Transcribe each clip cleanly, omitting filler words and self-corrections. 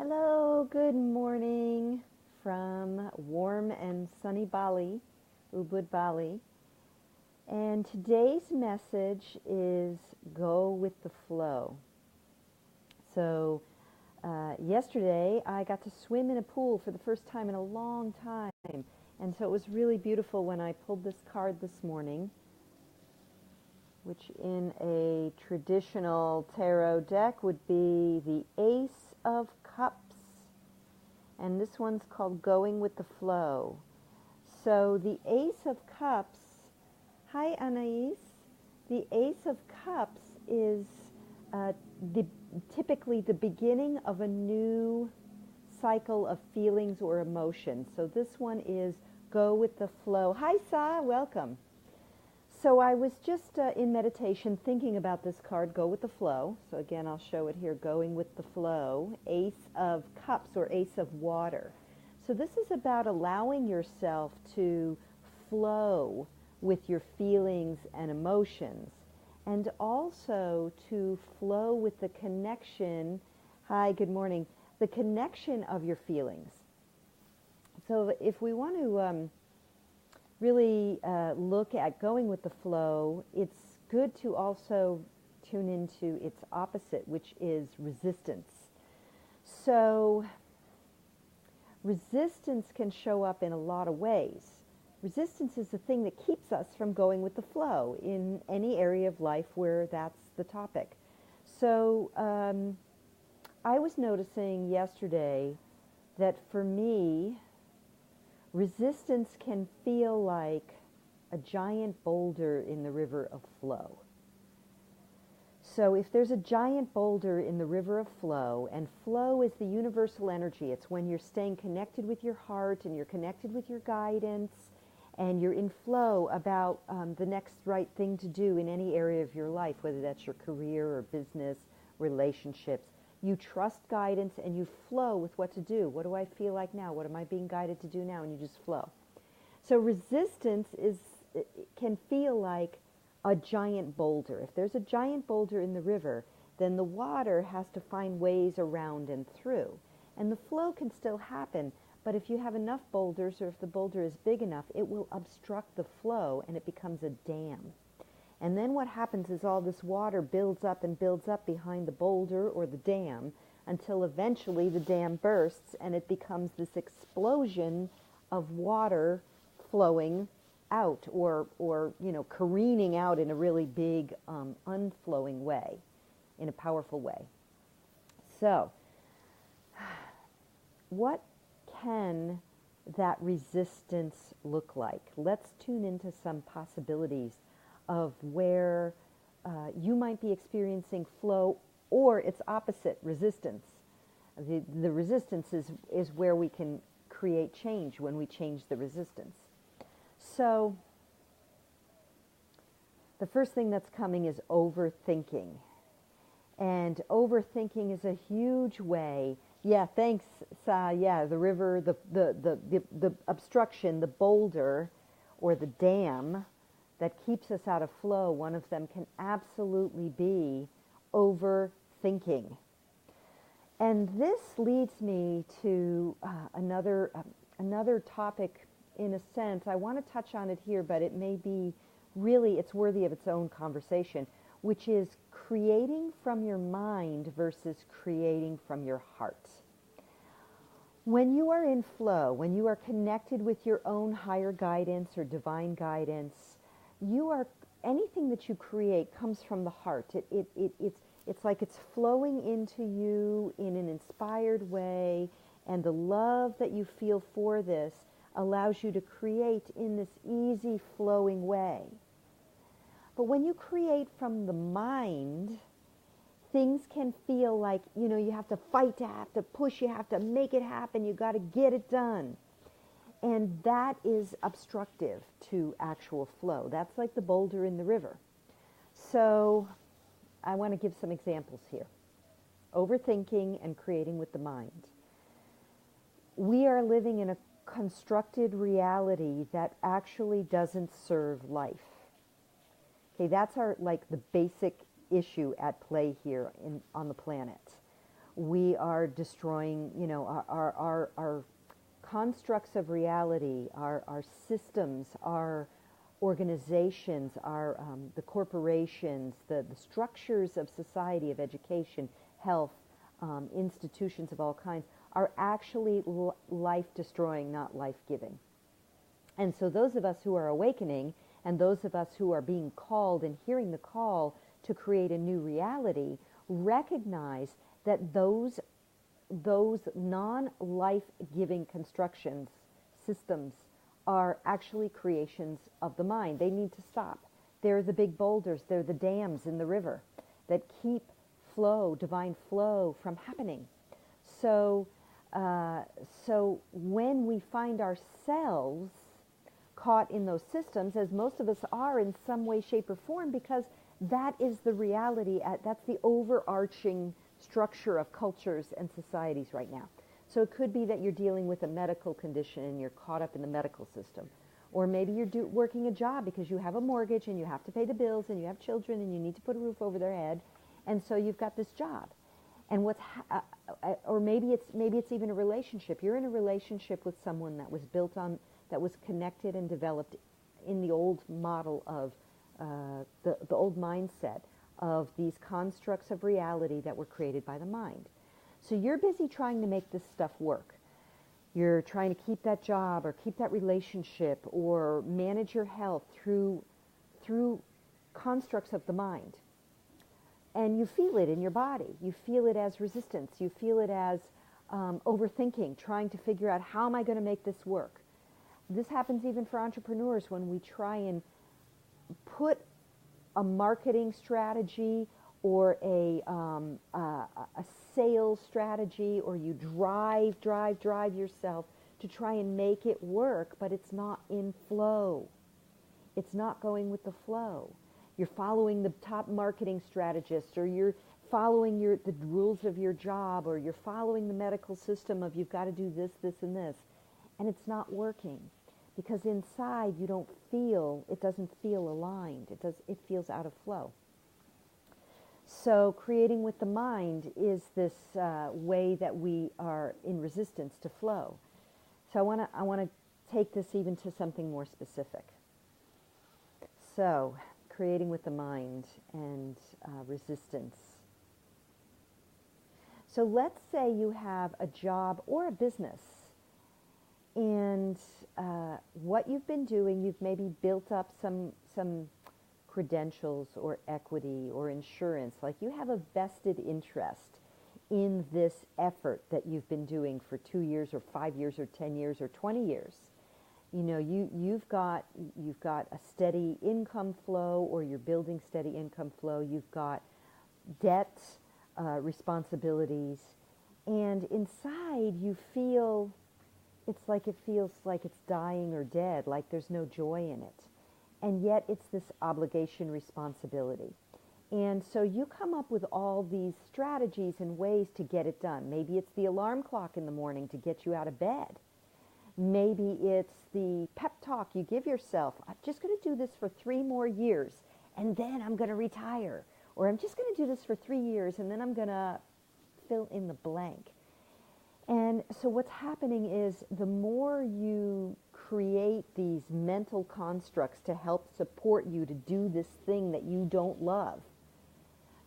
Hello, good morning from warm and sunny Bali, Ubud, Bali. And today's message is go with the flow. So yesterday I got to swim in a pool for the first time in a long time. And so it was really beautiful when I pulled this card this morning, which in a traditional tarot deck would be the Ace of Cups. And this one's called Going with the Flow. So the Ace of Cups, hi Anais, the Ace of Cups is typically the beginning of a new cycle of feelings or emotions. So this one is go with the flow. Hi Sa, welcome. So I was just in meditation thinking about this card, Go with the Flow. So again, I'll show it here, Going with the Flow, Ace of Cups or Ace of Water. So this is about allowing yourself to flow with your feelings and emotions, and also to flow with the connection, hi, good morning, the connection of your feelings. So if we want to really look at going with the flow, it's good to also tune into its opposite, which is resistance. So resistance can show up in a lot of ways. Resistance is the thing that keeps us from going with the flow in any area of life where that's the topic. So I was noticing yesterday that for me, resistance can feel like a giant boulder in the river of flow. So if there's a giant boulder in the river of flow, and flow is the universal energy, it's when you're staying connected with your heart and you're connected with your guidance and you're in flow about the next right thing to do in any area of your life, whether that's your career or business, relationships. You trust guidance and you flow with what to do. What do I feel like now? What am I being guided to do now? And you just flow. So resistance can feel like a giant boulder. If there's a giant boulder in the river, then the water has to find ways around and through. And the flow can still happen, but if you have enough boulders, or if the boulder is big enough, it will obstruct the flow and it becomes a dam. And then what happens is all this water builds up and builds up behind the boulder or the dam until eventually the dam bursts and it becomes this explosion of water flowing out or careening out in a really big unflowing way, in a powerful way. So what can that resistance look like? Let's tune into some possibilities of where you might be experiencing flow or its opposite, resistance. The resistance is where we can create change when we change the resistance. So the first thing that's coming is overthinking. And overthinking is a huge way. Yeah, thanks, Sa. Yeah, the river, the obstruction, the boulder or the dam that keeps us out of flow, one of them can absolutely be overthinking. And this leads me to another topic, in a sense. I want to touch on it here, but it may be really, it's worthy of its own conversation, which is creating from your mind versus creating from your heart. When you are in flow, when you are connected with your own higher guidance or divine guidance, anything that you create comes from the heart. It's like it's flowing into you in an inspired way, and the love that you feel for this allows you to create in this easy flowing way. But when you create from the mind, things can feel like, you have to fight, you have to push, you have to make it happen, you got to get it done. And that is obstructive to actual flow. That's like the boulder in the river. So I want to give some examples here. Overthinking and creating with the mind. We are living in a constructed reality that actually doesn't serve life. Okay, that's the basic issue at play here on the planet. We are destroying, our constructs of reality, our systems, our organizations, the corporations, the structures of society, of education, health, institutions of all kinds, are actually life-destroying, not life-giving. And so those of us who are awakening, and those of us who are being called and hearing the call to create a new reality, recognize that those non-life-giving constructions, systems, are actually creations of the mind. They need to stop. They're the big boulders, they're the dams in the river that keep flow, divine flow, from happening. So when we find ourselves caught in those systems, as most of us are in some way, shape, or form, because that is the reality, that's the overarching structure of cultures and societies right now. So it could be that you're dealing with a medical condition and you're caught up in the medical system. Or maybe you're working a job because you have a mortgage and you have to pay the bills and you have children and you need to put a roof over their head, and so you've got this job. And or maybe it's even a relationship. You're in a relationship with someone that was that was connected and developed in the old model of the old mindset of these constructs of reality that were created by the mind. So you're busy trying to make this stuff work. You're trying to keep that job or keep that relationship or manage your health through constructs of the mind. And you feel it in your body. You feel it as resistance. You feel it as overthinking, trying to figure out, how am I going to make this work? This happens even for entrepreneurs when we try and put a marketing strategy or a sales strategy, or you drive yourself to try and make it work, but it's not in flow. It's not going with the flow. You're following the top marketing strategist, or you're following the rules of your job, or you're following the medical system of you've got to do this, this, and this, and it's not working. Because inside it doesn't feel aligned. It feels out of flow. So creating with the mind is this way that we are in resistance to flow. So I want to take this even to something more specific. So creating with the mind and resistance. So let's say you have a job or a business, and what you've been doing, you've maybe built up some credentials or equity or insurance, like you have a vested interest in this effort that you've been doing for 2 years or 5 years or 10 years or 20 years. You've got a steady income flow, or you're building steady income flow. You've got debt, responsibilities, and inside you feel it feels like it's dying or dead, like there's no joy in it. And yet it's this obligation, responsibility. And so you come up with all these strategies and ways to get it done. Maybe it's the alarm clock in the morning to get you out of bed. Maybe it's the pep talk you give yourself. I'm just going to do this for 3 more years, and then I'm going to retire. Or I'm just going to do this for 3 years, and then I'm going to fill in the blank. And so what's happening is, the more you create these mental constructs to help support you to do this thing that you don't love,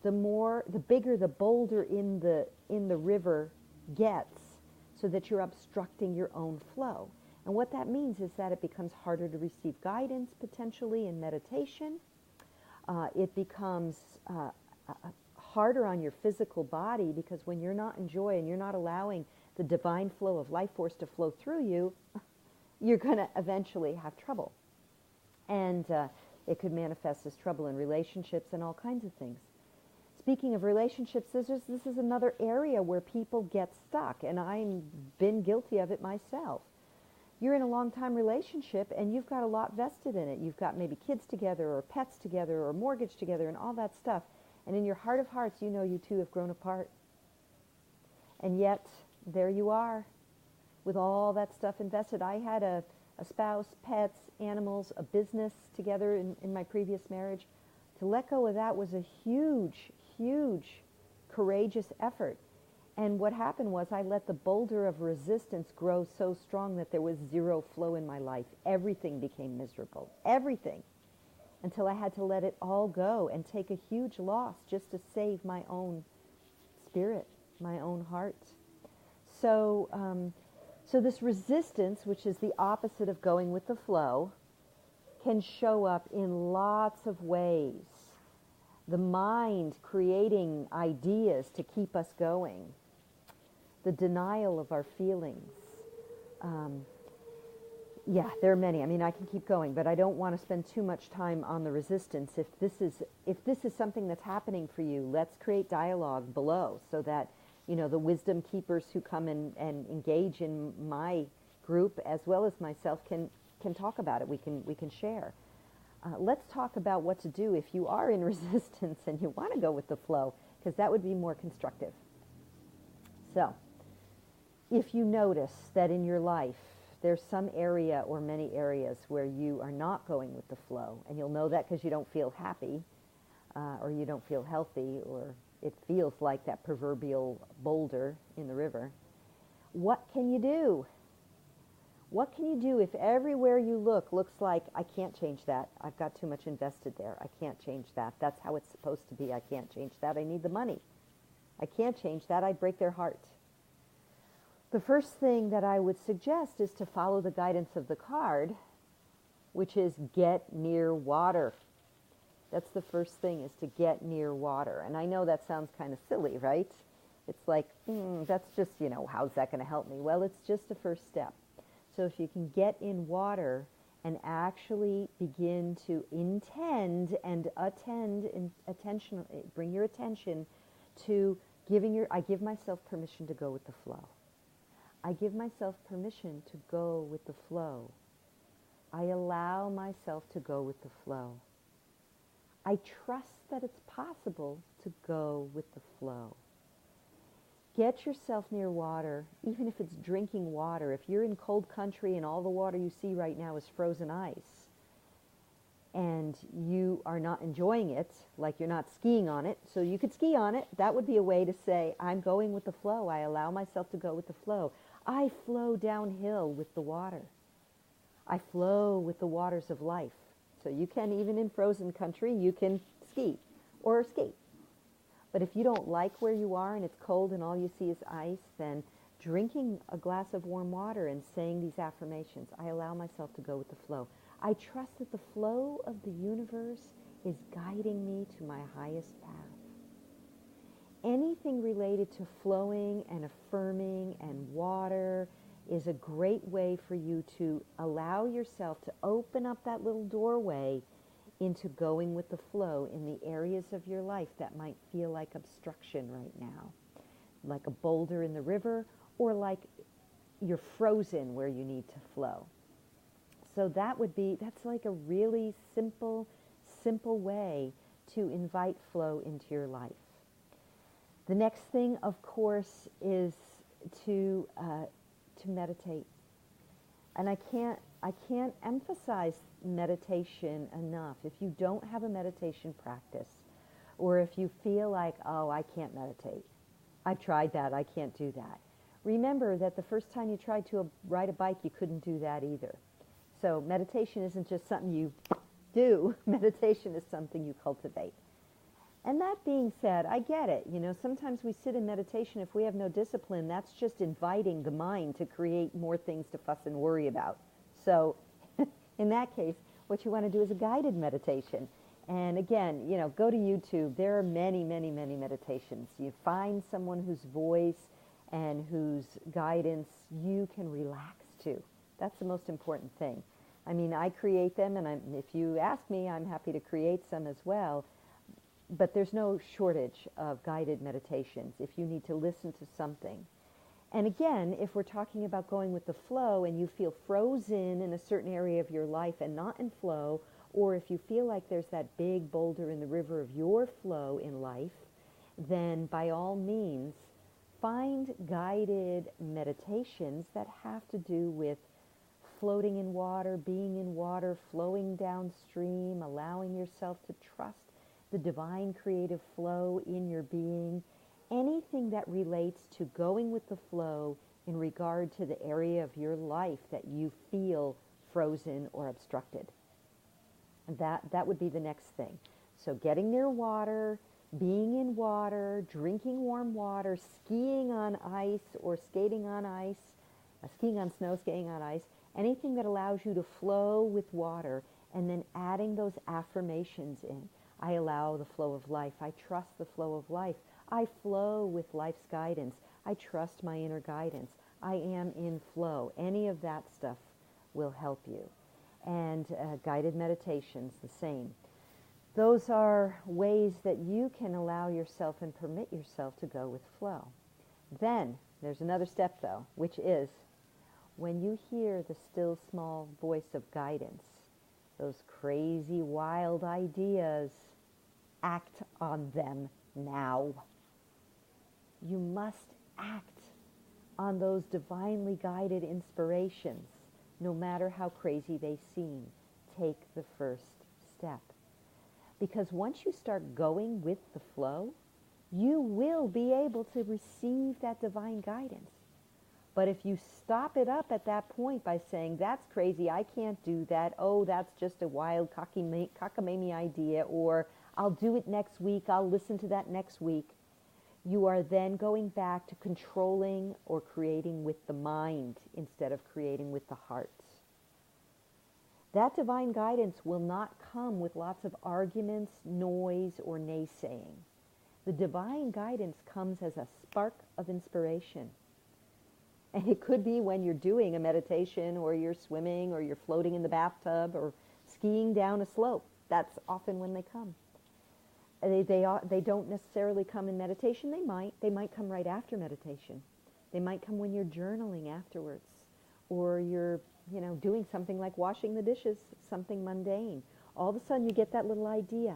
the bigger the boulder in the river gets, so that you're obstructing your own flow. And what that means is that it becomes harder to receive guidance, potentially, in meditation. It becomes harder on your physical body, because when you're not in joy and you're not allowing the divine flow of life force to flow through you, you're going to eventually have trouble. And it could manifest as trouble in relationships and all kinds of things. Speaking of relationships, this is another area where people get stuck, and I've been guilty of it myself. You're in a long-time relationship, and you've got a lot vested in it. You've got maybe kids together, or pets together, or mortgage together, and all that stuff. And in your heart of hearts, you two have grown apart. And yet, there you are, with all that stuff invested. I had a spouse, pets, animals, a business together in my previous marriage. To let go of that was a huge, huge, courageous effort. And what happened was I let the boulder of resistance grow so strong that there was zero flow in my life. Everything became miserable. Everything. Until I had to let it all go and take a huge loss just to save my own spirit, my own heart. So, so this resistance, which is the opposite of going with the flow, can show up in lots of ways. The mind creating ideas to keep us going. The denial of our feelings. Yeah, there are many. I mean, I can keep going, but I don't want to spend too much time on the resistance. If this is something that's happening for you, let's create dialogue below so that, you know, the wisdom keepers who come and engage in my group as well as myself can talk about it. We can share. Let's talk about what to do if you are in resistance and you want to go with the flow, because that would be more constructive. So, if you notice that in your life there's some area or many areas where you are not going with the flow, and you'll know that because you don't feel happy, or you don't feel healthy, or it feels like that proverbial boulder in the river, what can you do? What can you do if everywhere you look looks like, I can't change that, I've got too much invested there, I can't change that, that's how it's supposed to be, I can't change that, I need the money, I can't change that, I'd break their heart. The first thing that I would suggest is to follow the guidance of the card, which is get near water. That's the first thing, is to get near water. And I know that sounds kind of silly, right? It's like, that's just, you know, how's that going to help me? Well, it's just a first step. So if you can get in water and actually begin to intend and attention, bring your attention to I give myself permission to go with the flow. I give myself permission to go with the flow. I allow myself to go with the flow. I trust that it's possible to go with the flow. Get yourself near water, even if it's drinking water. If you're in cold country and all the water you see right now is frozen ice, and you are not enjoying it, like you're not skiing on it, so you could ski on it, that would be a way to say, I'm going with the flow. I allow myself to go with the flow. I flow downhill with the water. I flow with the waters of life. So you can, even in frozen country, you can ski or skate. But if you don't like where you are and it's cold and all you see is ice, then drinking a glass of warm water and saying these affirmations, I allow myself to go with the flow. I trust that the flow of the universe is guiding me to my highest path. Anything related to flowing and affirming and water is a great way for you to allow yourself to open up that little doorway into going with the flow in the areas of your life that might feel like obstruction right now, like a boulder in the river, or like you're frozen where you need to flow. So that's like a really simple way to invite flow into your life. The next thing, of course, is to meditate. And I can't emphasize meditation enough. If you don't have a meditation practice, or if you feel like, oh, I can't meditate, I've tried that, I can't do that. Remember that the first time you tried to ride a bike, you couldn't do that either. So meditation isn't just something you do. Meditation is something you cultivate. And that being said, I get it. You know, sometimes we sit in meditation, if we have no discipline, that's just inviting the mind to create more things to fuss and worry about. So in that case, what you want to do is a guided meditation. And again, you know, go to YouTube. There are many, many, many meditations. You find someone whose voice and whose guidance you can relax to. That's the most important thing. I mean, I create them, and if you ask me, I'm happy to create some as well. But there's no shortage of guided meditations if you need to listen to something. And again, if we're talking about going with the flow and you feel frozen in a certain area of your life and not in flow, or if you feel like there's that big boulder in the river of your flow in life, then by all means, find guided meditations that have to do with floating in water, being in water, flowing downstream, allowing yourself to trust the divine creative flow in your being, anything that relates to going with the flow in regard to the area of your life that you feel frozen or obstructed. And that would be the next thing. So getting near water, being in water, drinking warm water, skiing on ice or skating on ice, skiing on snow, skating on ice, anything that allows you to flow with water, and then adding those affirmations in. I allow the flow of life. I trust the flow of life. I flow with life's guidance. I trust my inner guidance. I am in flow. Any of that stuff will help you. And guided meditations, the same. Those are ways that you can allow yourself and permit yourself to go with flow. Then, there's another step though, which is when you hear the still small voice of guidance, those crazy wild ideas, act on them now. You must act on those divinely guided inspirations, no matter how crazy they seem. Take the first step. Because once you start going with the flow, you will be able to receive that divine guidance. But if you stop it up at that point by saying, that's crazy, I can't do that, oh, that's just a wild cockamamie idea, or I'll do it next week, I'll listen to that next week, you are then going back to controlling or creating with the mind instead of creating with the heart. That divine guidance will not come with lots of arguments, noise, or naysaying. The divine guidance comes as a spark of inspiration. And it could be when you're doing a meditation, or you're swimming, or you're floating in the bathtub, or skiing down a slope. That's often when they come. They don't necessarily come in meditation. They might come right after meditation. They might come when you're journaling afterwards, or you're doing something like washing the dishes, something mundane. All of a sudden you get that little idea.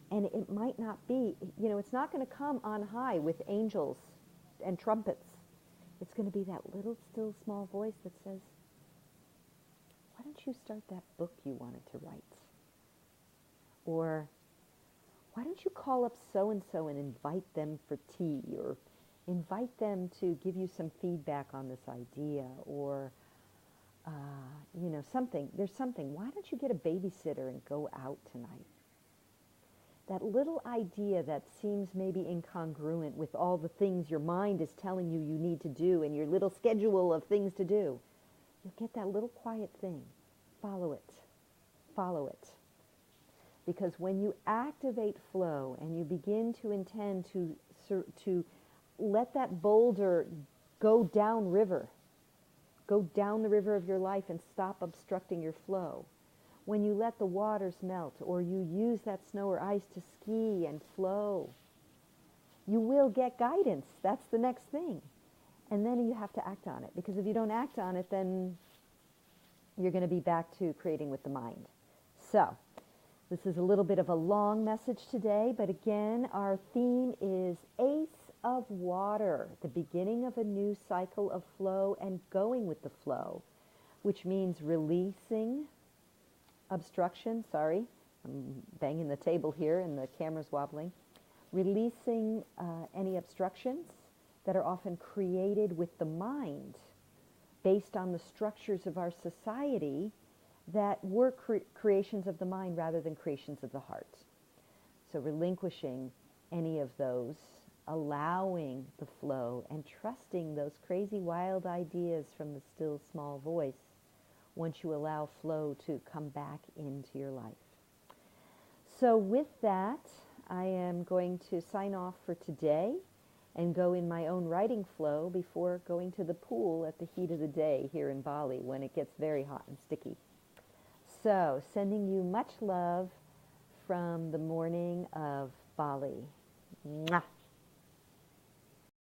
And it might not be, it's not going to come on high with angels and trumpets. It's going to be that little still small voice that says, why don't you start that book you wanted to write? Or why don't you call up so-and-so and invite them for tea, or invite them to give you some feedback on this idea, or something. There's something. Why don't you get a babysitter and go out tonight? That little idea that seems maybe incongruent with all the things your mind is telling you need to do and your little schedule of things to do. You'll get that little quiet thing. Follow it. Follow it. Because when you activate flow and you begin to intend to let that boulder go downriver, go down the river of your life and stop obstructing your flow. When you let the waters melt, or you use that snow or ice to ski and flow, you will get guidance. That's the next thing. And then you have to act on it. Because if you don't act on it, then you're going to be back to creating with the mind. So, this is a little bit of a long message today, but again, our theme is Ace of Water, the beginning of a new cycle of flow and going with the flow, which means releasing obstruction. Sorry, I'm banging the table here and the camera's wobbling. Releasing any obstructions that are often created with the mind based on the structures of our society that were creations of the mind rather than creations of the heart. So relinquishing any of those, allowing the flow, and trusting those crazy wild ideas from the still small voice once you allow flow to come back into your life. So with that, I am going to sign off for today and go in my own writing flow before going to the pool at the heat of the day here in Bali when it gets very hot and sticky. So, sending you much love from the morning of Bali. Mwah.